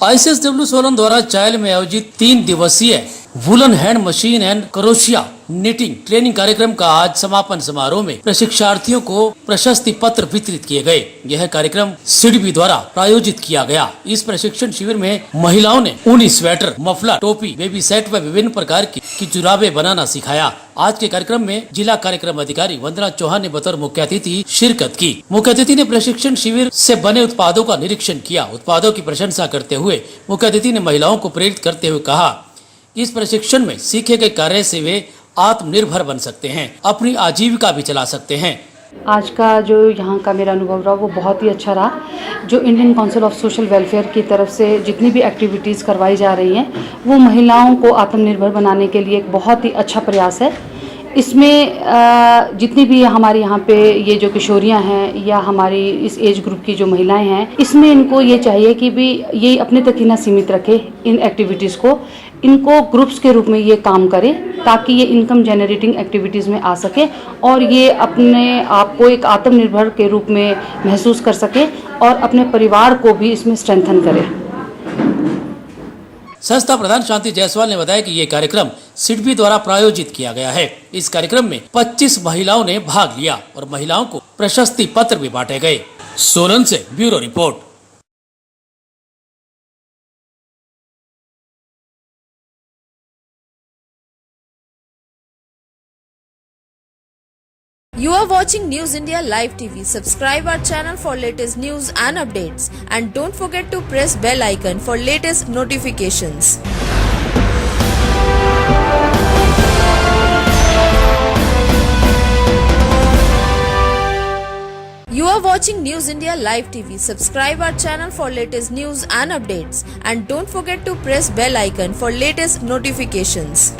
ICSW Solan द्वारा चायल में आयोजित 3 दिवसीय woollen hand machine and crochet knitting training कार्यक्रम का आज समापन समारोह में प्रशिक्षार्थियों को प्रशस्ति पत्र वितरित किए गए। यह कार्यक्रम सिडबी द्वारा प्रायोजित किया गया। इस प्रशिक्षण शिविर में महिलाओं ने ऊनी स्वेटर, मफलर, टोपी, बेबी सेट व विभिन्न प्रकार की जुराबे बनाना सिखाया। आज के कार्यक्रम में जिला कार्यक्रम अधिकारी वंदना चौहान ने बतौर मुख्य अतिथि शिरकत की। मुख्य अतिथि ने प्रशिक्षण शिविर से बने उत्पादों का निरीक्षण किया। उत्पादों की प्रशंसा करते हुए मुख्य अतिथि ने महिलाओं को प्रेरित करते हुए कहा, इस प्रशिक्षण में सीखे गए कार्य से वे आत्मनिर्भर बन सकते हैं, अपनी आजीविका भी चला सकते हैं। आज का जो यहाँ का मेरा अनुभव रहा वो बहुत ही अच्छा रहा। जो Indian council of social welfare की तरफ से जितनी भी एक्टिविटीज़ करवाई जा रही हैं वो महिलाओं को आत्मनिर्भर बनाने के लिए एक बहुत ही अच्छा प्रयास है। इसमें जितनी भी हमारे यहाँ पे ये जो किशोरियाँ हैं या हमारी इस एज ग्रुप की जो महिलाएं हैं, इसमें इनको ये चाहिए कि भी ये अपने तक ही ना सीमित रखे इन एक्टिविटीज़ को, इनको ग्रुप्स के रूप में ये काम करें ताकि ये इनकम जनरेटिंग एक्टिविटीज़ में आ सके और ये अपने आप को एक आत्मनिर्भर के रूप में महसूस कर सके और अपने परिवार को भी इसमें स्ट्रेंथन करे। संस्था प्रधान शांति जायसवाल ने बताया कि ये कार्यक्रम सिडबी द्वारा प्रायोजित किया गया है। इस कार्यक्रम में 25 महिलाओं ने भाग लिया और महिलाओं को प्रशस्ति पत्र भी बांटे गए। सोलन से bureau report. You are watching News India Live TV. Subscribe our channel for latest news and updates. And don't forget to press bell icon for latest notifications. You are watching News India Live TV. Subscribe our channel for latest news and updates. And don't forget to press bell icon for latest notifications.